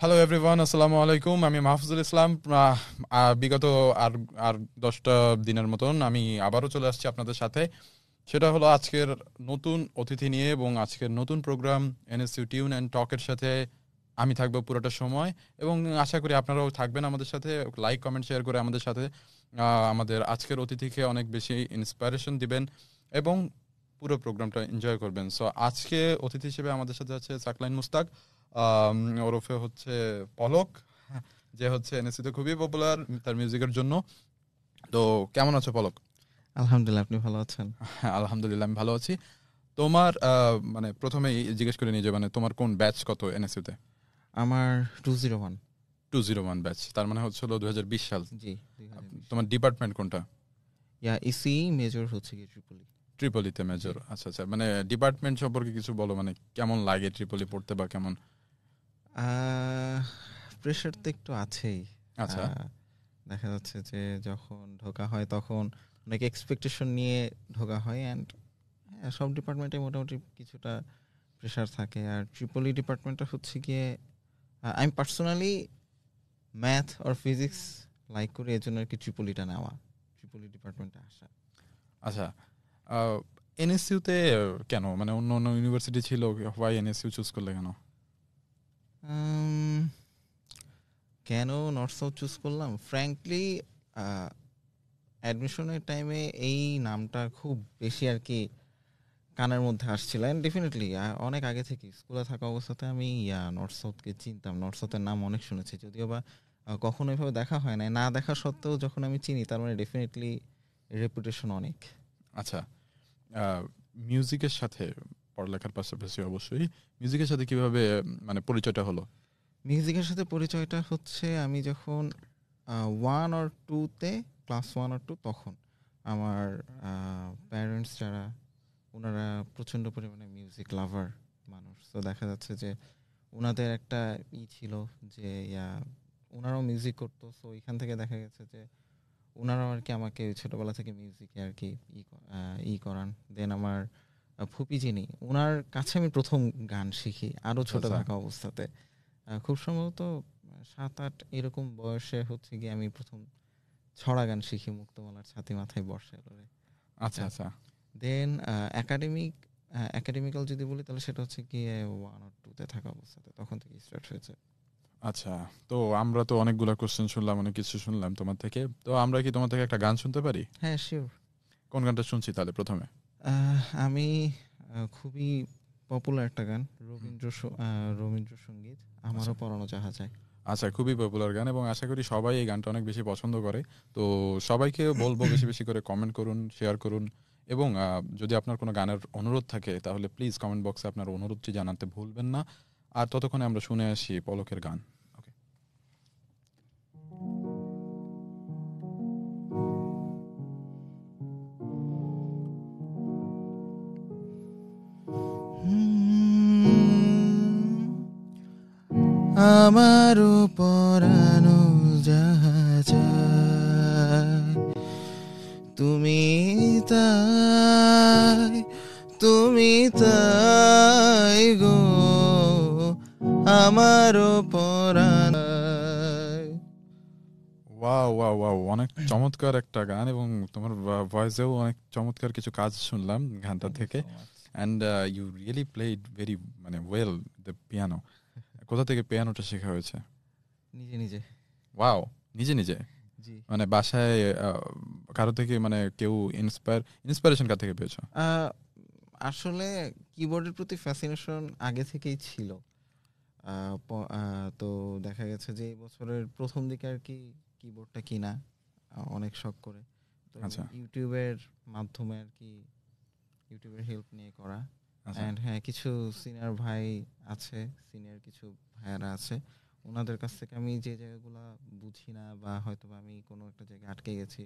Hello everyone, আসসালামু আলাইকুম। আমি মাহফুজুল ইসলাম। বিগত আর আর 10টা দিনের মতন আমি আবারও চলে আসছি আপনাদের সাথে। সেটা হলো আজকের নতুন অতিথি নিয়ে এবং আজকের নতুন প্রোগ্রাম এনএসইউ টিউন অ্যান্ড টকের সাথে আমি থাকবো পুরোটা সময়, এবং আশা করি আপনারাও থাকবেন আমাদের সাথে। লাইক কমেন্ট শেয়ার করে আমাদের সাথে আমাদের আজকের অতিথিকে অনেক বেশি ইন্সপিরেশন দিবেন এবং পুরো প্রোগ্রামটা এনজয় করবেন। সো আজকে অতিথি হিসেবে আমাদের সাথে আছে সাকলাইন মুস্তাক, ওরফে হচ্ছে পলক, যে হচ্ছে এনএসসি তে খুবই পপুলার তার মিউজিকের জন্য। তো কেমন আছো পলক? আলহামদুলিল্লাহ, আপনি ভালো আছেন? হ্যাঁ, আলহামদুলিল্লাহ আমি ভালো আছি। তোমার মানে প্রথমে জিজ্ঞেস করে নিয়ে যে মানে তোমার কোন ব্যাচ কত এনএসসি তে? আমার 201। 201 ব্যাচ, তার মানে হচ্ছে 2020 সাল। জি, তোমার ডিপার্টমেন্ট কোনটা? ইসি মেজর হচ্ছে কি ট্রিপলি। ট্রিপলিতে মেজর। আচ্ছা আচ্ছা, মানে ডিপার্টমেন্ট সম্পর্কে কিছু বলো, মানে কেমন লাগে ট্রিপলি পড়তে বা কেমন? প্রেশার তো একটু আছেই। আচ্ছা দেখা যাচ্ছে যে যখন ঢোকা হয় তখন অনেক এক্সপেকটেশন নিয়ে ঢোকা হয়, অ্যান্ড সব ডিপার্টমেন্টে মোটামুটি কিছুটা প্রেশার থাকে। আর ট্রিপলি ডিপার্টমেন্টটা হচ্ছে গিয়ে আমি পার্সোনালি ম্যাথ আর ফিজিক্স লাইক করি, এর জন্য আর কি ট্রিপলিটা নেওয়া, ট্রিপলি ডিপার্টমেন্টে আসা। আচ্ছা, এনএসইউতে কেন, মানে অন্য অন্য ইউনিভার্সিটি ছিল, হোয়াই এনএসইউ চুজ করলে কেন? কেন নর্থ সাউথ চুজ করলাম? ফ্র্যাঙ্কলি অ্যাডমিশনের টাইমে এই নামটা খুব বেশি আর কি কানের মধ্যে আসছিল, অ্যান্ড ডেফিনেটলি অনেক আগে থেকে স্কুলে থাকা অবস্থাতে আমি নর্থ সাউথকে চিনতাম, নর্থ সাউথের নাম অনেক শুনেছি, যদিও বা কখনো এভাবে দেখা হয় না। না দেখা সত্ত্বেও যখন আমি চিনি, তার মানে ডেফিনেটলি রেপুটেশন অনেক। আচ্ছা, মিউজিকের সাথে পড়ালেখার পাশাপাশি অবশ্যই মিউজিকের সাথে কিভাবে মানে পরিচয়টা হলো? মিউজিকের সাথে পরিচয়টা হচ্ছে আমি যখন 1 or 2-তে, ক্লাস 1 or 2, তখন আমার প্যারেন্টস যারা, ওনারা প্রচণ্ড পরিমাণে মিউজিক লাভার মানুষ। তো দেখা যাচ্ছে যে ওনাদের একটা ছিল যে ওনারাও মিউজিক করতো। সো এখান থেকে দেখা গেছে যে ওনারাও আর কি আমাকে ছোটোবেলা থেকে মিউজিকে আর কি করান। দেন আমার ফুপি যিনি, ওনার কাছে আমি প্রথম গান শিখি আরও ছোটো থাকা অবস্থাতে। খুব সম্ভবত 7-8 এরকম বয়সে হচ্ছে গিয়ে আমি প্রথম ছড়া গান শিখি, মুক্তমালার ছাতি মাথায় বর্ষা এলো। আচ্ছা আচ্ছা, দেন একাডেমিক্যাল যদি বলি তাহলে সেটা হচ্ছে গিয়ে 1 or 2-তে থাকা অবস্থাতে, তখন থেকে স্টার্ট হয়েছে। আচ্ছা, তো আমরা তো অনেকগুলো কোশ্চেন শুনলাম, অনেক কিছু শুনলাম তোমার থেকে। তো আমরা কি তোমার থেকে একটা গান শুনতে পারি? হ্যাঁ, শিওর। কোন গানটা শুনছি তাহলে প্রথমে? আমি খুবই পপুলার একটা গান, রবীন্দ্রসঙ্গীত, আমারও পরানো যাহা যায়। আচ্ছা, খুবই পপুলার গান এবং আশা করি সবাই এই গানটা অনেক বেশি পছন্দ করে। তো সবাইকে বলবো বেশি বেশি করে কমেন্ট করুন, শেয়ার করুন, এবং যদি আপনার কোনো গানের অনুরোধ থাকে তাহলে প্লিজ কমেন্ট বক্সে আপনার অনুরোধটি জানাতে ভুলবেন না। আর ততক্ষণে আমরা শুনে আসি পলকের গান। ওকে। আমারও পরানো যাহা যায়, তুমি তাই, তুমি তাই গো, আমারও পরানো। ওয়াও ওয়াও ওয়াও, অনেক চমৎকার একটা গান এবং তোমার ভয়েসেও অনেক চমৎকার কিছু কাজ শুনলাম গানটা থেকে। And you really played very মানে ওয়েল দ্য পিয়ানো। কোথা থেকে পিয়ানোটা শেখা হয়েছে? নিজে নিজে। ওয়াও, নিজে নিজে? জি, মানে বাসায় কারো থেকে, মানে কেউ ইন্সপিরেশন কার থেকে পেয়েছো? আসলে কিবোর্ডের প্রতি ফ্যাসিনেশন আগে থেকেই ছিল। তো দেখা গেছে যে এই বছরের প্রথম দিকে আর কি কিবোর্ডটা কিনা অনেক শখ করে, তো আচ্ছা ইউটিউবের মাধ্যমে আর কি, ইউটিউবের হেল্প নিয়ে করা। অ্যান্ড হ্যাঁ, কিছু সিনিয়র ভাই আছে, সিনিয়র কিছু ভাইয়ারা আছে, ওনাদের কাছ থেকে আমি যে জায়গাগুলো বুঝি না বা হয়তো বা আমি কোনো একটা জায়গায় আটকে গেছি,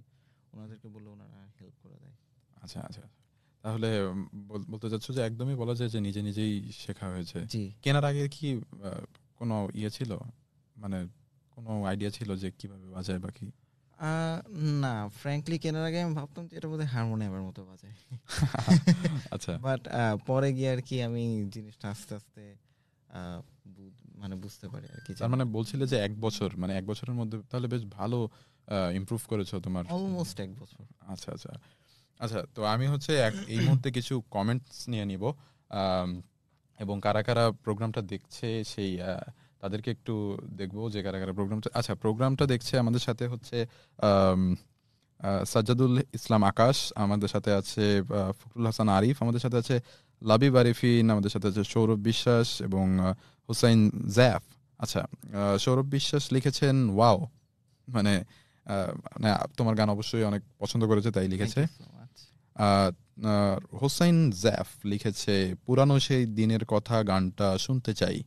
ওনাদেরকে বললে ওনারা হেল্প করে দেয়। আচ্ছা আচ্ছা, তাহলে বলতে চাচ্ছ যে একদমই বলা যায় যে নিজে নিজেই শেখা হয়েছে। জি। কেনার আগে কি কোনো ইয়ে ছিল, মানে কোনো আইডিয়া ছিল যে কিভাবে বাজায় বা কি? না, ফ্র্যাঙ্কলি কেনার আগে আমি ভাবতাম যে এটা বোধহয় হারমোনিয়ামের মতো বাজায়। আচ্ছা বাট পরে গিয়ে আর কি আমি জিনিসটা আস্তে আস্তে মানে বুঝতে পারি আর কি। তার মানে বলছিলে যে 1 বছর, মানে 1 বছরের মধ্যে তাহলে বেশ ভালো ইমপ্রুভ করেছো তোমার। অলমোস্ট 1 বছর। আচ্ছা আচ্ছা আচ্ছা, তো আমি হচ্ছে এই মুহূর্তে কিছু কমেন্টস নিয়ে নিব, আম, এবং কারা কারা প্রোগ্রামটা দেখছে সেই তাদেরকে একটু দেখবো যে কারা কারা প্রোগ্রামটা, আচ্ছা প্রোগ্রামটা দেখছে। আমাদের সাথে হচ্ছে আম, সাজ্জাদুল ইসলাম আকাশ, আমাদের সাথে আছে ফখরুল হাসান আরিফ, আমাদের সাথে আছে লাবিব আরিফিন, আমাদের সাথে আছে সৌরভ বিশ্বাস এবং হুসাইন জ্যাফ। আচ্ছা, সৌরভ বিশ্বাস লিখেছেন ওয়াও, মানে মানে তোমার গান অবশ্যই অনেক পছন্দ করেছে তাই লিখেছে। Thank you so much. Ah, Hossain জ্যাফ লিখেছে পুরানো সেই দিনের কথা গানটা শুনতে চাই।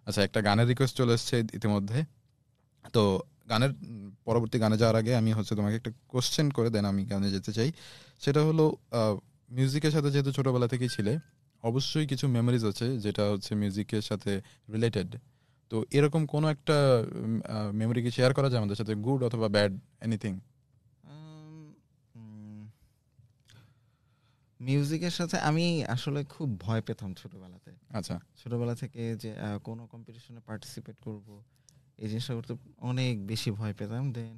আচ্ছা, একটা গানের রিকোয়েস্ট চলে এসেছে ইতিমধ্যে। তো গানের পরবর্তী গানে যাওয়ার আগে আমি হচ্ছে তোমাকে একটা কোশ্চেন করে দেন আমি গানে যেতে চাই। সেটা হলো মিউজিকের সাথে যেহেতু ছোটবেলা থেকেই ছিলে, অবশ্যই কিছু মেমোরিজ আছে যেটা হচ্ছে মিউজিকের সাথে রিলেটেড। তো এরকম কোনো একটা মেমোরি কি শেয়ার করা যায় আমাদের সাথে, গুড অথবা ব্যাড, এনিথিং? মিউজিকের সাথে আমি আসলে খুব ভয় পেতাম ছোটবেলাতে। আচ্ছা ছোটবেলা থেকে যে কোনো কম্পিটিশনে পার্টিসিপেট করব, এই জিনিসটা করতে অনেক বেশি ভয় পেতাম। দেন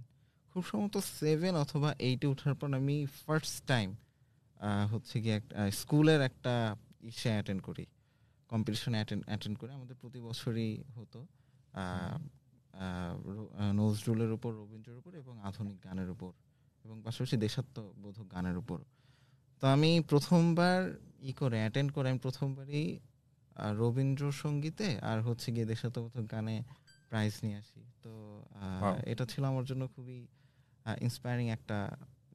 খুব সম্ভবত 7 অথবা 8-এ ওঠার পর আমি ফার্স্ট টাইম হচ্ছে কি একটা স্কুলের একটা ইসে অ্যাটেন্ড করি, কম্পিটিশনে অ্যাটেন্ড করে। আমাদের প্রতি বছরই হতো নজরুলের উপর, রবীন্দ্রের উপর এবং আধুনিক গানের উপর, এবং পাশাপাশি দেশাত্মবোধক গানের উপর। তো আমি প্রথমবার অ্যাটেন্ড করে আমি প্রথমবারই রবীন্দ্রসঙ্গীতে আর হচ্ছে গিয়ে দেশাত্মবোধক গানে প্রাইজ নিয়ে আসি। তো Wow. এটা ছিল আমার জন্য খুবই ইন্সপায়ারিং একটা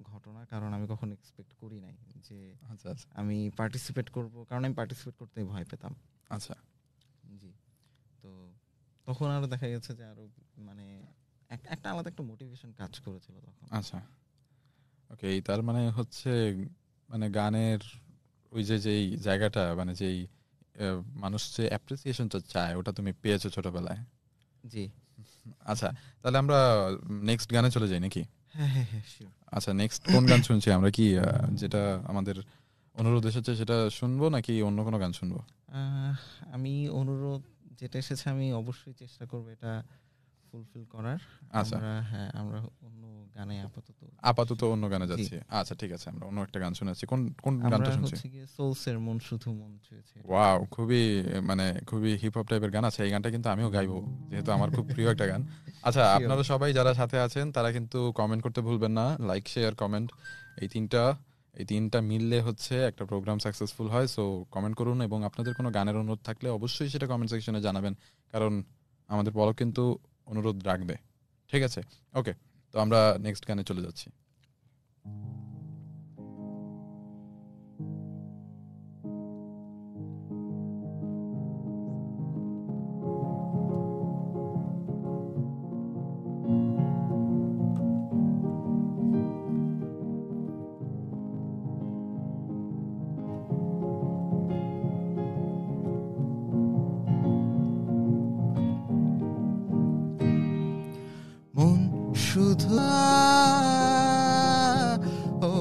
ঘটনা, কারণ আমি কখনো এক্সপেক্ট করি নাই যে আচ্ছা আচ্ছা আমি পার্টিসিপেট করব, কারণ আমি পার্টিসিপেট করতে ভয় পেতাম। আচ্ছা জি। তো তখন আরো দেখা গেছে যে আরো মানে একটা আলাদা একটা মোটিভেশন কাজ করেছিল তখন। আচ্ছা ওকে, তার মানে হচ্ছে মানে গানের ওই যে যেই জায়গাটা, মানে যেই মানুষ যে অ্যাপ্রিসিয়েশনটা চায় ওটা তুমি পেয়েছো ছোটবেলায়। জি। আচ্ছা, তাহলে আমরা নেক্সট গানে চলে যাই নাকি? হ্যাঁ হ্যাঁ হ্যাঁ, শিওর। আচ্ছা, নেক্সট কোন গান শুনছি আমরা? কি যেটা আমাদের অনুরোধ এসেছে সেটা শুনবো নাকি অন্য কোনো গান শুনবো? আমি অনুরোধ যেটা এসেছে আমি অবশ্যই চেষ্টা করবো এটা ফুলফিল করার। আচ্ছা, আমরা অন্য গানে আপাতত আপাতত অন্য গানে জি। যাচ্ছি। আচ্ছা ঠিক আছে, আমরা অন্য একটা গান শুনেছি। কোন কোন আমরা গানটা শুনছি? হচ্ছে গিয়ে সোলসের মন শুধু মন ছুঁয়েছে। ওয়াও, খুবই মানে খুবই হিপ হপ টাইপের গান আছে। এই গানটা কিন্তু আমিও গাইবো, যেহেতু আমার খুব প্রিয় একটা গান। আচ্ছা, Sure. আপনারা সবাই যারা সাথে আছেন তারা কিন্তু কমেন্ট করতে ভুলবেন না, লাইক শেয়ার কমেন্ট, এই তিনটা মিললে হচ্ছে একটা প্রোগ্রাম সাকসেসফুল হয়। সো কমেন্ট করুন, এবং আপনাদের কোনো গানের অনুরোধ থাকলে অবশ্যই সেটা কমেন্ট সেকশনে জানাবেন, কারণ আমাদের পলক কিন্তু অনুরোধ রাখবে। ঠিক আছে, ওকে, তো আমরা নেক্সট গানে চলে যাচ্ছি। মন শুধু ও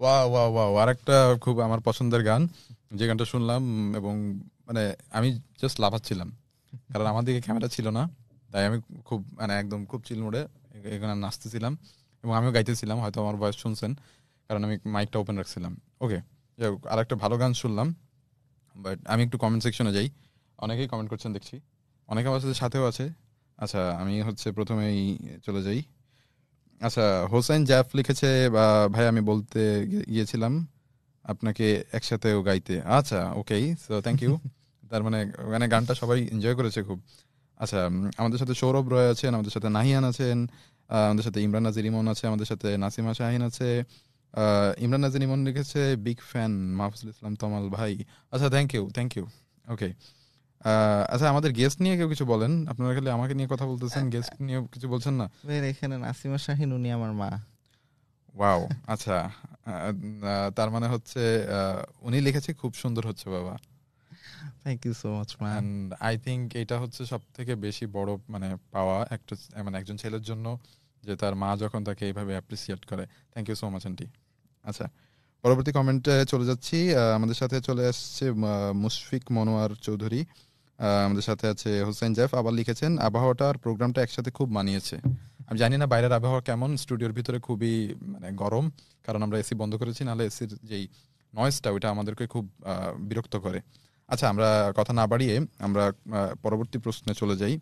ওয়াও ওয়াও ওয়াও, আরেকটা খুব আমার পছন্দের গান, যে গানটা শুনলাম এবং মানে আমি জাস্ট লাফাচ্ছিলাম, কারণ আমার দিকে ক্যামেরা ছিল না, তাই আমি খুব মানে একদম খুব চিল মোডে এখানে নাচতেছিলাম এবং আমিও গাইতেছিলাম। হয়তো আমার ভয়েস শুনছেন কারণ আমি মাইকটা ওপেন রাখছিলাম। ওকে, আরেকটা ভালো গান শুনলাম, বাট আমি একটু কমেন্ট সেকশনে যাই। অনেকেই কমেন্ট করছেন দেখছি, অনেকে আমার সাথেও আছে। আচ্ছা, আমি হচ্ছে প্রথমেই চলে যাই। আচ্ছা, হোসেন জাফ লিখেছে, বা ভাই আমি বলতে গিয়েছিলাম আপনাকে একসাথেও গাইতে। আচ্ছা ওকে, সো থ্যাংক ইউ। তার মানে মানে গানটা সবাই এনজয় করেছে খুব। আচ্ছা, আমাদের সাথে সৌরভ রয় আছেন, আমাদের সাথে নাহিয়ান আছেন, আমাদের সাথে ইমরান নাজির ইমন আছে, আমাদের সাথে নাসিমা শাহিন আছে। ইমরান নাজির ইমন লিখেছে বিগ ফ্যান মাহফুজুল ইসলাম তমাল ভাই। আচ্ছা, থ্যাংক ইউ থ্যাংক ইউ। ওকে, আচ্ছা আমাদের গেস্ট নিয়ে কেউ কিছু বলেন? আপনারা খালি আমাকে নিয়ে কথা বলতেছেন, গেস্ট নিয়ে কিছু বলছেন না। এখানে নাসিমা শাহিন, উনি আমার মা। ওয়াও, আচ্ছা, তার মানে হচ্ছে উনি লিখেছে খুব সুন্দর হচ্ছে বাবা। থ্যাংক ইউ সো মাচ মা। অ্যান্ড আই থিঙ্ক এটা হচ্ছে সব থেকে বেশি বড় মানে পাওয়া একটা, মানে একজন ছেলের জন্য, যে তার মা যখন তাকে এইভাবে অ্যাপ্রিসিয়েট করে। Thank you so much aunty. আচ্ছা, পরবর্তী কমেন্টে চলে যাচ্ছি। আমাদের সাথে চলে আসছে মুশফিক মনোয়ার চৌধুরী, আমাদের সাথে আছে হোসেন জেফ। আবার লিখেছেন, আবহাওয়াটা আর প্রোগ্রামটা একসাথে খুব মানিয়েছে। আমি জানি না বাইরের আবহাওয়া কেমন, স্টুডিওর ভিতরে খুবই মানে গরম, কারণ আমরা এসি বন্ধ করেছি, নাহলে এসির যেই নয়েজটা ওইটা আমাদেরকে খুব বিরক্ত করে। আচ্ছা, আমরা কথা না বাড়িয়ে আমরা পরবর্তী প্রশ্নে চলে যাই।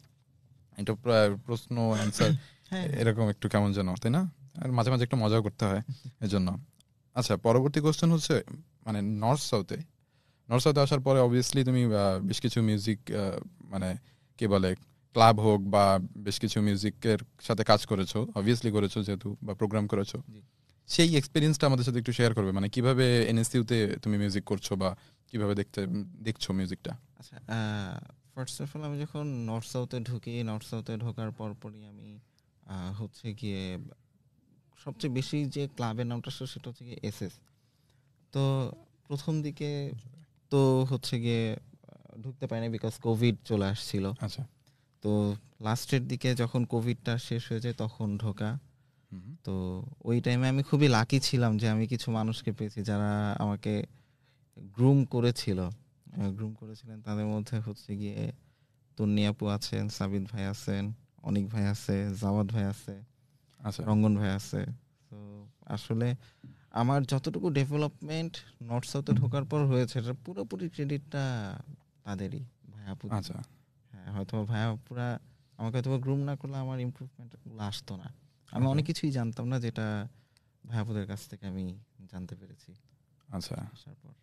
এটা প্রশ্ন অ্যান্সার এরকম একটু কেমন যেন, তাই না? আর মাঝে মাঝে একটু মজাও করতে হয় এজন্য। আচ্ছা, পরবর্তী কোশ্চেন হচ্ছে, মানে নর্থ সাউথে আসার পরে অবভিয়াসলি তুমি বেশ কিছু মিউজিক, মানে কি বলে, ক্লাব হোক বা বেশ কিছু মিউজিকের সাথে কাজ করেছো, অবভিয়াসলি করেছো যেহেতু, বা প্রোগ্রাম করেছো। সেই এক্সপিরিয়েন্সটা আমাদের সাথে একটু শেয়ার করবে, মানে কিভাবে এনএসইউতে তুমি মিউজিক করছো বা কিভাবে দেখছো মিউজিকটা? আচ্ছা, ফার্স্ট অফ অল আমি যখন নর্থ সাউথে ঢোকার পরপরই আমি হচ্ছে গিয়ে সবচেয়ে বেশি যে ক্লাবের নামটা সেটা হচ্ছে গিয়ে এসএস। তো প্রথম দিকে তো হচ্ছে গিয়ে ঢুকতে পারিনি, বিকজ কোভিড চলে আসছিল। আচ্ছা, তো লাস্টের দিকে যখন কোভিডটা শেষ হয়ে যায় তখন ঢোকা। তো ওই টাইমে আমি খুবই লাকি ছিলাম যে আমি কিছু মানুষকে পেয়েছি যারা আমাকে গ্রুম করেছিলেন। তাদের মধ্যে হচ্ছে গিয়ে তন্নি আপু আছেন, সাবিদ ভাই আছেন, অনিক ভাই আছে, জাওয়াদ ভাই আছে, আচ্ছা, রঙ্গন ভাই আছে। তো আসলে আমার যতটুকু ডেভেলপমেন্ট নর্থ সাউথে ঢোকার পর হয়েছে, এটা পুরোপুরি ক্রেডিটটা তাদেরই, ভাইয়াপু। আচ্ছা, হ্যাঁ, হয়তো ভাইয়াপুরা আমাকে হয়তো গ্রুম না করলে আমার ইমপ্রুভমেন্টগুলো আসতো না। আমি অনেক কিছুই জানতাম না, যেটা ভাইয়াপুদের কাছ থেকে আমি জানতে পেরেছি। আচ্ছা, আসার পর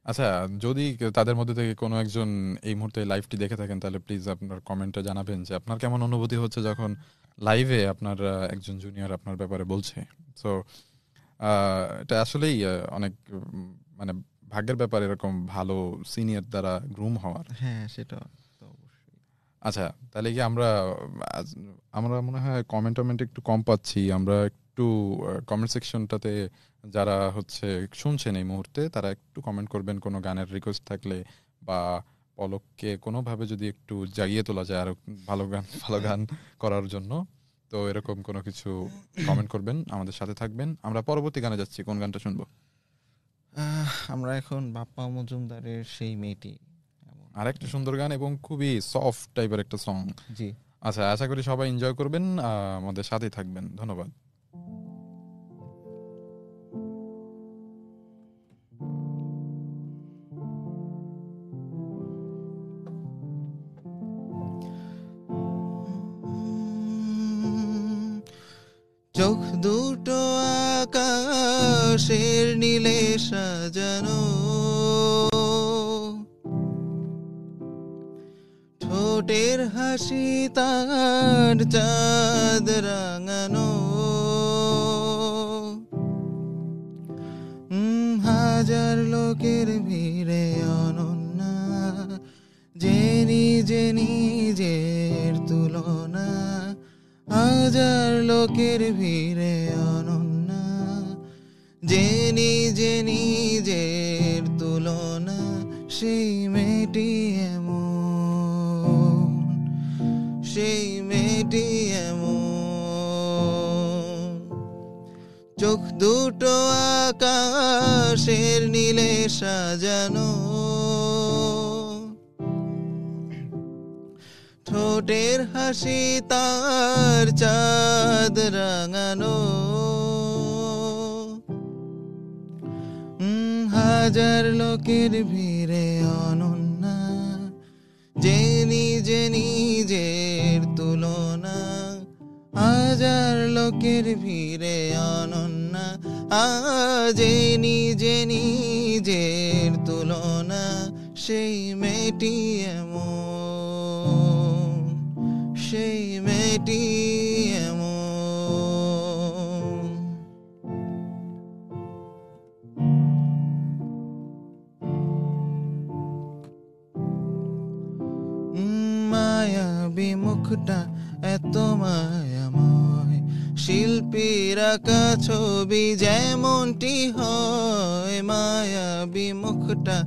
আচ্ছা, যদি তাদের মধ্যে থেকে কোনো একজন এই মুহূর্তে লাইভটি দেখে থাকেন, তাহলে প্লিজ আপনার কমেন্টে জানাবেন যে আপনার কেমন অনুভূতি হচ্ছে যখন লাইভে আপনার একজন জুনিয়র আপনার ব্যাপারে বলছে। সো এটা আসলেই অনেক মানে ভাগ্যের ব্যাপার এরকম ভালো সিনিয়র দ্বারা গ্রুম হওয়ার। হ্যাঁ, সেটা তো অবশ্যই। আচ্ছা, তাহলে কি আমরা মনে হয় কমেন্ট একটু কম পাচ্ছি। আমরা একটু কমেন্ট সেকশনটাতে যারা হচ্ছে শুনছেন এই মুহূর্তে, তারা একটু কমেন্ট করবেন কোনো গানের রিকোয়েস্ট থাকলে, বা পলককে কোনোভাবে যদি একটু জাগিয়ে তোলা যায় আরো ভালো গান করার জন্য, তো এরকম কোনো কিছু কমেন্ট করবেন, আমাদের সাথে থাকবেন। আমরা পরবর্তী গানে যাচ্ছি। কোন গানটা শুনবো? আমরা এখন বাপ্পা মজুমদারের সেই মেয়েটি, আর একটা সুন্দর গান এবং খুবই সফট টাইপের একটা সং। জি। আচ্ছা, আশা করি সবাই এনজয় করবেন, আমাদের সাথেই থাকবেন। ধন্যবাদ। চোখ দুটো আকাশের নীলে সাজানো, ঠোঁটের হাসি তার চাঁদ রাঙানো, হাজার লোকের ভিড়ে অনন্যা, যে নিজের তুলনা, হাজার লোকের ভিড়ে অনন্যা, যে নিজের তুলনা, সেই মেয়েটি এমন, সেই মেয়েটি এমন। চোখ দুটো আকাশের নীলে সাজানো, ঠোঁটের হাসি তার চাঁদ রাঙানো, হাজার লোকের ভিড়ে অনন্যা, যে নিজের তুলনা, হাজার লোকের ভিড়ে অনন্যা, যে নিজের তুলনা, সেই মেয়েটি এমন, সেই মেয়েটি এমন। মায়াবী মুখটা এত মায়াময়, শিল্পীর আঁকা ছবি যেমনটি হয়, মায়াবী মুখটা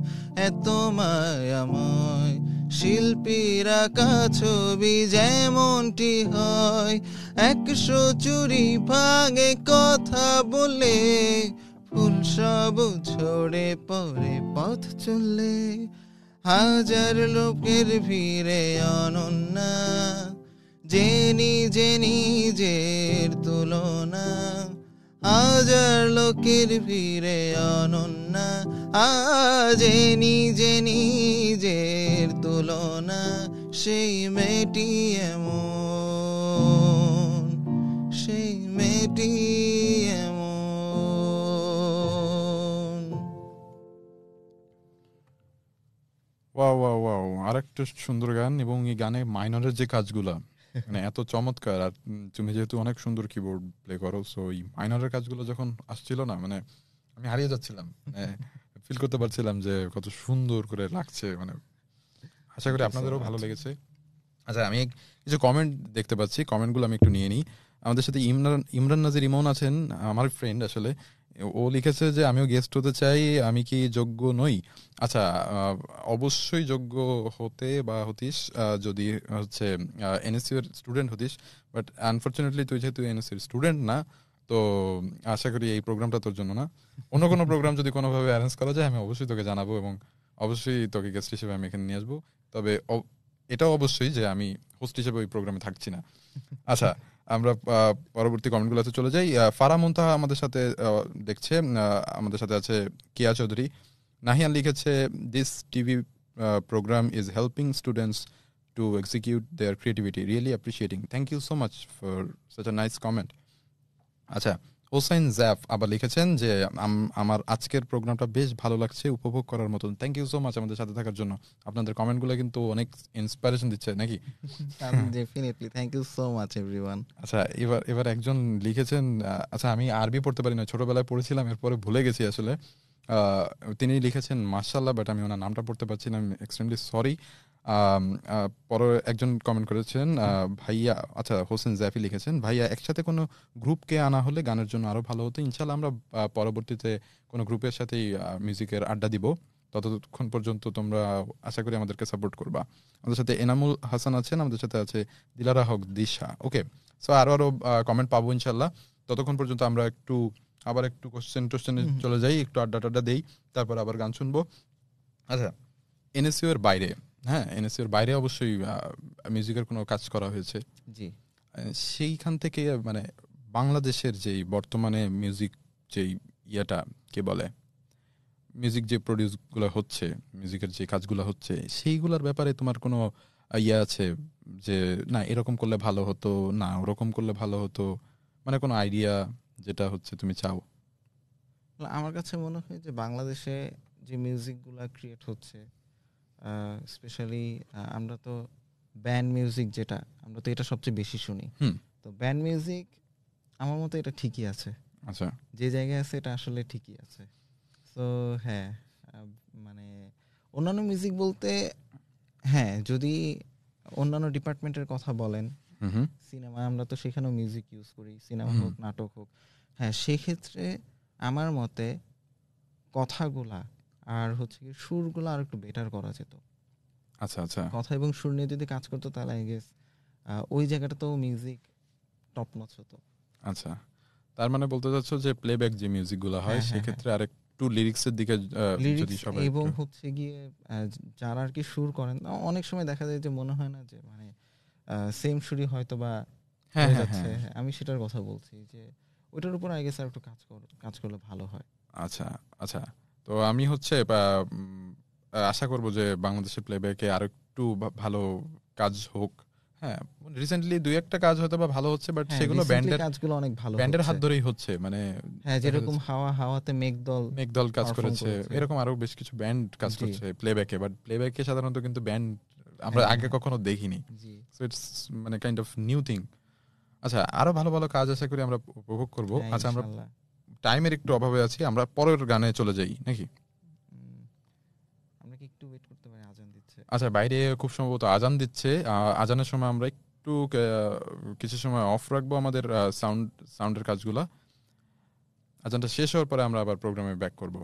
এত মায়াময়, শিল্পীর আঁকা ছবি যেমনটি হয়। 100 চুরি ভাঙে কথা বলে ফুল সব ঝরে পড়ে পথ চললে, হাজার লোকের ভিড়ে অনন্যা, যে নিজে নিজের তুলনা, হাজার লোকের ভিড়ে অনন্যা, যে নিজে নিজের তুলনা, সেই মেয়েটি এমন, সেই মেয়েটি এমন। ওয়াও ওয়াও ওয়াও, আরেকটা সুন্দর গান, এবং এই গানে মাইনরের যে কাজগুলা মানে এত চমৎকার। আর তুমি যেহেতু অনেক সুন্দর কিবোর্ড প্লে করো, সো এই মাইনরের কাজগুলো যখন আসছিল না, মানে আমি হারিয়ে যাচ্ছিলাম, মানে ফিল করতে পারছিলাম যে কত সুন্দর করে লাগছে। মানে আশা Thank করি you so আপনাদেরও ভালো much. লেগেছে। আচ্ছা, আমি কিছু কমেন্ট দেখতে পাচ্ছি, কমেন্টগুলো আমি একটু নিয়ে নিই। আমাদের সাথে ইমরান ইমরান নাজির ইমন আছেন, আমার ফ্রেন্ড আসলে। ও লিখেছে যে আমিও গেস্ট হতে চাই, আমি কি যোগ্য নই? আচ্ছা, অবশ্যই যোগ্য হতে বা হতিস, যদি হচ্ছে এনএসসি এর স্টুডেন্ট হতিস। বাট আনফরচুনেটলি তুই যেহেতু এনএসসি এর স্টুডেন্ট না, তো আশা করি এই প্রোগ্রামটা তোর জন্য না। অন্য কোনো প্রোগ্রাম যদি কোনোভাবে অ্যারেঞ্জ করা যায়, আমি অবশ্যই তোকে জানাবো, এবং অবশ্যই তোকে গেস্ট হিসেবে আমি এখানে নিয়ে আসবো। তবে এটাও অবশ্যই যে আমি হোস্ট হিসেবে ওই প্রোগ্রামে থাকছি না। আচ্ছা, আমরা পরবর্তী কমেন্টগুলোতে চলে যাই। ফারা মুনতাহা আমাদের সাথে দেখছে, আমাদের সাথে আছে কিয়া চৌধুরী। নাহিয়ান লিখেছে, this TV program is helping students to execute their creativity, really appreciating, thank you so much for such a nice comment. আচ্ছা, হোসাইন জাফ আবার লিখেছেন যে আমার আজকের প্রোগ্রামটা বেশ ভালো লাগছে, উপভোগ করার মতন। থ্যাংক ইউ সো মাচ আমাদের সাথে থাকার জন্য। আপনাদের কমেন্টগুলো কিন্তু অনেক ইন্সপিরেশন দিচ্ছে নাকি? Definitely, thank you so much everyone. আচ্ছা, এবার এবার একজন লিখেছেন, আচ্ছা আমি আরবি পড়তে পারি না, ছোটবেলায় পড়েছিলাম, এরপরে ভুলে গেছি আসলে। তিনি লিখেছেন মাশাআল্লাহ, বাট আমি ওনার নামটা পড়তে পারছি না, আমি এক্সট্রিমলি সরি। পরে একজন কমেন্ট করেছেন ভাইয়া, আচ্ছা হোসেন জাফি লিখেছেন, ভাইয়া একসাথে কোনো গ্রুপকে আনা হলে গানের জন্য আরো ভালো হতো। ইনশাল্লাহ আমরা পরবর্তীতে কোনো গ্রুপের সাথেই মিউজিকের আড্ডা দিব। ততক্ষণ পর্যন্ত তোমরা আশা করি আমাদেরকে সাপোর্ট করবা। আমাদের সাথে এনামুল হাসান আছেন, আমাদের সাথে আছে দিলারা হক দিশা। ওকে, সো আরো আরো কমেন্ট পাবো ইনশাল্লাহ। ততক্ষণ পর্যন্ত আমরা আবার একটু কোশ্চেন টোশ্চেনে চলে যাই, একটু আড্ডা টাড্ডা দেই, তারপর আবার গান শুনবো। আচ্ছা, এনএসইউ এর বাইরে, হ্যাঁ এনএসইউ এর বাইরে অবশ্যই মিউজিকের কোনো কাজ করা হয়েছে। জি। সেইখান থেকে মানে বাংলাদেশের যেই বর্তমানে মিউজিক যেই ইয়েটা কে বলে, মিউজিক যে প্রডিউসগুলো হচ্ছে, মিউজিকের যে কাজগুলো হচ্ছে, সেইগুলোর ব্যাপারে তোমার কোনো ইয়ে আছে যে না এরকম করলে ভালো হতো, না ওরকম করলে ভালো হতো, মানে কোনো আইডিয়া যেটা হচ্ছে তুমি চাও? আমার কাছে মনে হয় যে বাংলাদেশে যে মিউজিকগুলা ক্রিয়েট হচ্ছে, স্পেশালি আমরা তো ব্যান্ড মিউজিক, যেটা আমরা তো এটা সবচেয়ে বেশি শুনি। তো ব্যান্ড মিউজিক আমার মতে এটা ঠিকই আছে। আচ্ছা, যে জায়গায় আছে এটা আসলে ঠিকই আছে। তো হ্যাঁ, মানে অন্যান্য মিউজিক বলতে, হ্যাঁ যদি অন্যান্য ডিপার্টমেন্টের কথা বলেন, সিনেমা আমরা তো সেখানেও মিউজিক ইউজ করি, সিনেমা হোক নাটক হোক। হ্যাঁ, সেক্ষেত্রে আমার মতে কথাগুলা আর হচ্ছে কি সুরগুলা আর একটু বেটার করা যেত। আচ্ছা আচ্ছা, কথা এবং সুর নিয়ে যদি কাজ করতো তাহলে আই গেস ওই জায়গাটাতেও মিউজিক টপ নচ হতো। আচ্ছা, তার মানে বলতে চাচ্ছ যে প্লেব্যাক যে মিউজিকগুলো হয় সেক্ষেত্রে আরেকটু লিরিক্সের দিকে যদি লিরিক্স সবাই এবং হচ্ছে গিয়ে যারা আর কি সুর করেন, অনেক সময় দেখা যায় যে মনে হয় না যে মানে সেম সুরই হয়তো বা হ্যাঁ হয়ে হ্যাঁ যাচ্ছে। হ্যাঁ, আমি সেটার কথা বলছি যে ওইটার উপর আই গেস আর একটু কাজ করলে ভালো হয়। আচ্ছা আচ্ছা। তো আমি হচ্ছে আশা করব যে বাংলাদেশের প্লেব্যাকে আরো একটু ভালো কাজ হোক। হ্যাঁ, রিসেন্টলি দুই একটা কাজ হয়তো বা ভালো হচ্ছে, বাট হ্যাঁ, সেগুলো রিসেন্টলি কাজগুলো অনেক ভালো ব্যান্ডের হচ্ছে। হাত ধরেই হচ্ছে, মানে হ্যাঁ, দেখা যেরকম যাচ্ছে হাওয়াতে মেঘদল কাজ পারফর্ম করেছে, করেছে। এরকম আরো বেশ কিছু ব্যান্ড কাজ জি। করছে প্লেব্যাকে, বাট প্লেব্যাকে সাধারণত কিন্তু ব্যান্ড আমরা হ্যাঁ, আগে কখনো দেখিনি। জি। সো ইটস মানে কাইন্ড অফ নিউ থিং। আচ্ছা, আরো ভালো ভালো কাজ আশা করি আমরা উপভোগ করব। হ্যাঁ, আচ্ছা, আমরা ইনশাআল্লাহ। টাইমের একটু অভাবে আছি, আমরা পরের গানে চলে যাই নাকি? আমরা কি একটু ওয়েট করতে পারি? আজান দিচ্ছে। আচ্ছা, বাইরে খুব সম্ভবত আজান দিচ্ছে। আজানের সময় আমরা একটু কিছু সময় অফ রাখবো আমাদের সাউন্ডের কাজগুলা। আজানটা শেষ হওয়ার পরে আমরা আবার প্রোগ্রামে ব্যাক করব।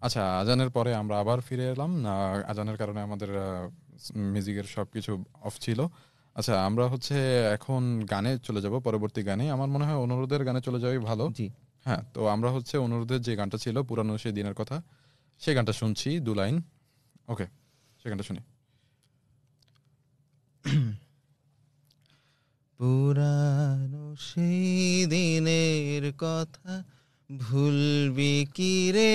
আচ্ছা, আজানের পরে আমরা আবার ফিরে এলাম। আজানের কারণে আমাদের মিউজিকের সবকিছু অফ ছিল। আচ্ছা, আমরা হচ্ছে এখন গানে চলে যাব, পরবর্তী গানে। আমার মনে হয় অনুরোধের গানে চলে যাওয়াই ভালো। জি। হ্যাঁ, তো আমরা হচ্ছে অনুরোধের যে গানটা ছিল পুরানো সেই দিনের কথা, সেই গানটা শুনছি 2 লাইন। ওকে, সেই গানটা শুনি। পুরানো সেই দিনের কথা ভুলবি কি রে,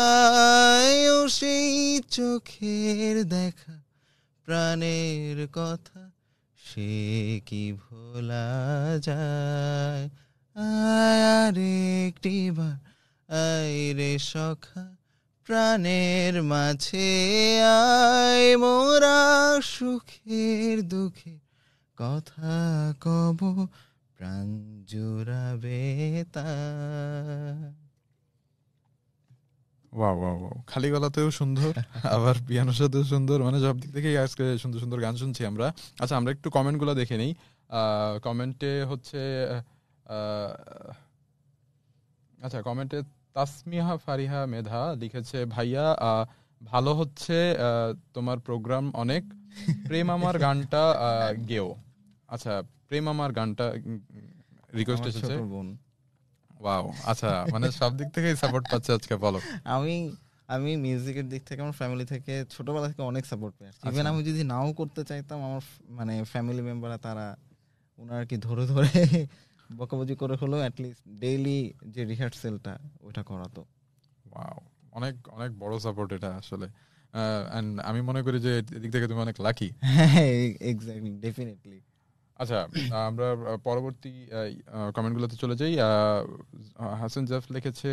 আয়ও সেই চোখের দেখা প্রাণের কথা সে কি ভোলা যায়। আর একটিবার আয় রে সখা প্রাণের মাঝে আয়, মোরা সুখের দুঃখে কথা কব প্রাণ জুড়াবে তা। ওয়াও ওয়াও ওয়াও, খালি গলাতেও সুন্দর, আবার পিয়ানোর সাথেও সুন্দর, মানে সব দিক থেকেই আজকে সুন্দর সুন্দর গান শুনছি আমরা। আচ্ছা, আমরা একটু কমেন্টগুলো দেখে নিই। কমেন্টে হচ্ছে আহ, আচ্ছা, কমেন্টে তাসমিহা ফারিহা মেধা লিখেছে, ভাইয়া ভালো হচ্ছে, তোমার প্রোগ্রাম অনেক, প্রেম আমার গানটা গেও। আচ্ছা, প্রেম আমার গানটা রিকোয়েস্ট আমার এসেছে। ছোট বোন। ওয়াও, আচ্ছা, মানে সব দিক থেকেই সাপোর্ট পাচ্ছে আজকে, বলো। আমি আমি মিউজিকের দিক থেকে আমার ফ্যামিলি থেকে ছোটবেলা থেকে অনেক সাপোর্ট পেয়ে আসছি। ইভেন আচ্ছা, আমি যদি নাও করতে চাইতাম, আমার মানে ফ্যামিলি মেম্বাররা তারা ওনার কি ধরে ধরে বকাবজি করে হলেও অ্যাটলিস্ট ডেইলি যে রিহার্সেলটা ওইটা করাতো। ওয়াও, অনেক অনেক বড় সাপোর্ট এটা আসলে। এন্ড আমি মনে করি যে এদিক থেকে তুমি অনেক লাকি। হ্যাঁ, এক্স্যাক্টলি, ডেফিনেটলি। আচ্ছা, আমরা পরবর্তী কমেন্টগুলোতে চলে যাই। হাসান জাফ লিখেছে,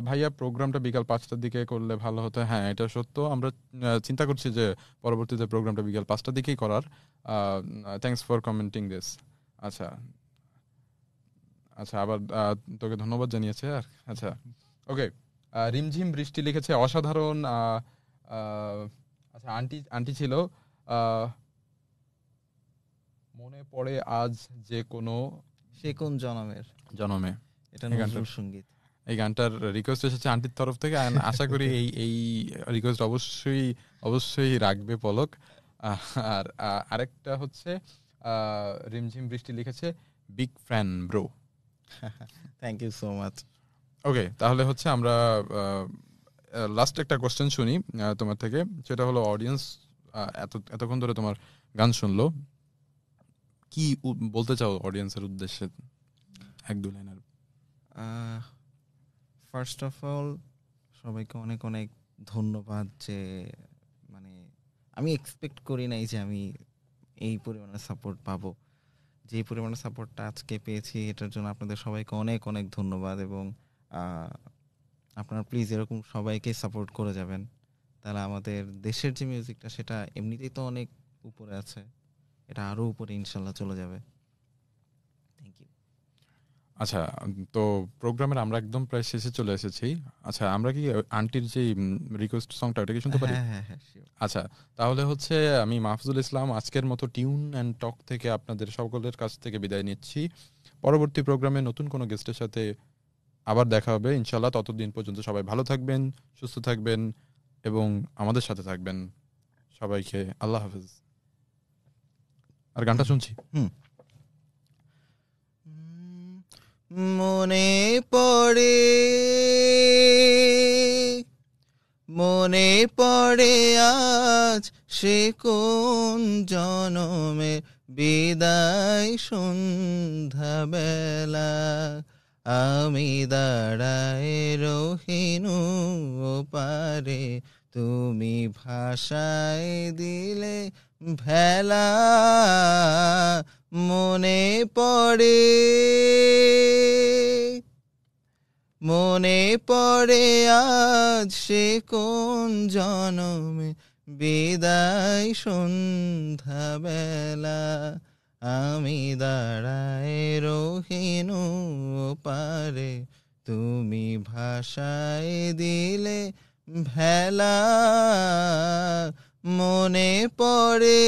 ভাইয়া প্রোগ্রামটা বিকাল 5টার দিকে করলে ভালো হতো। হ্যাঁ, এটা সত্য। আমরা চিন্তা করছি যে পরবর্তীতে প্রোগ্রামটা বিকাল 5টার দিকেই করার। Thanks for commenting this. আচ্ছা আচ্ছা, আবার তোকে ধন্যবাদ জানিয়েছে। আর আচ্ছা, ওকে। রিমঝিম বৃষ্টি লিখেছে, অসাধারণ। আচ্ছা, আন্টি আন্টি ছিল, আহ, মনে পড়ে আজ যে কোনো সে কোন জনমের, জনমে। এটা এই গানটার নজরুল সঙ্গীত। এই গানটার রিকোয়েস্ট এসেছে আন্টির তরফ থেকে, and আশা করি এই এই রিকোয়েস্ট অবশ্যই অবশ্যই রাখবে পলক। আর আরেকটা হচ্ছে রিমঝিম বৃষ্টি লিখেছে, big fan bro. Thank you so much. Okay, তাহলে হচ্ছে আমরা লাস্ট একটা কোশ্চেন শুনি তোমার থেকে। সেটা হলো, অডিয়েন্স এতক্ষণ ধরে তোমার গান শুনলো, কি বলতে চাও অডিয়েন্সের উদ্দেশ্যে, 1-2 লাইনের? ফার্স্ট অফ অল সবাইকে অনেক অনেক ধন্যবাদ। যে মানে আমি এক্সপেক্ট করি নাই যে আমি এই পরিমাণে সাপোর্ট পাবো। যে পরিমাণে সাপোর্টটা আজকে পেয়েছি এটার জন্য আপনাদের সবাইকে অনেক অনেক ধন্যবাদ। এবং আপনারা প্লিজ এরকম সবাইকে সাপোর্ট করে যাবেন, তাহলে আমাদের দেশের যে মিউজিকটা সেটা এমনিতেই তো অনেক উপরে আছে, এটা আরও উপরে ইনশাল্লাহ চলে যাবে। Thank you. আচ্ছা, তো প্রোগ্রামের আমরা একদম প্রায় শেষে চলে এসেছি। আচ্ছা, আমরা কি আন্টির যে রিকোয়েস্ট সংটা ওটা কি শুনতে পারি? হ্যাঁ হ্যাঁ হ্যাঁ, শিওর। আচ্ছা, তাহলে হচ্ছে আমি মাহফুজুল ইসলাম আজকের মতো টিউন অ্যান্ড টক থেকে আপনাদের সকলের কাছ থেকে বিদায় নিচ্ছি। পরবর্তী প্রোগ্রামে নতুন কোনো গেস্টের সাথে আবার দেখা হবে ইনশাল্লাহ। ততদিন পর্যন্ত সবাই ভালো থাকবেন, সুস্থ থাকবেন এবং আমাদের সাথে থাকবেন। সবাইকে আল্লাহ হাফেজ। আর গানটা শুনছি। মনে পড়ে মনে পড়ে আজ সে কোন জনমে বিদায় সন্ধ্যাবেলা, আমি দাঁড়ায় রহিনু পারে তুমি ভাষায় দিলে ভেলা। মনে পড়ে আজ সে কোন জনমে বিদায় সন্ধ্যাবেলা, আমি দাঁড়ায় রহিনু পারে তুমি ভাষায় দিলে ভেলা। মনে পড়ে।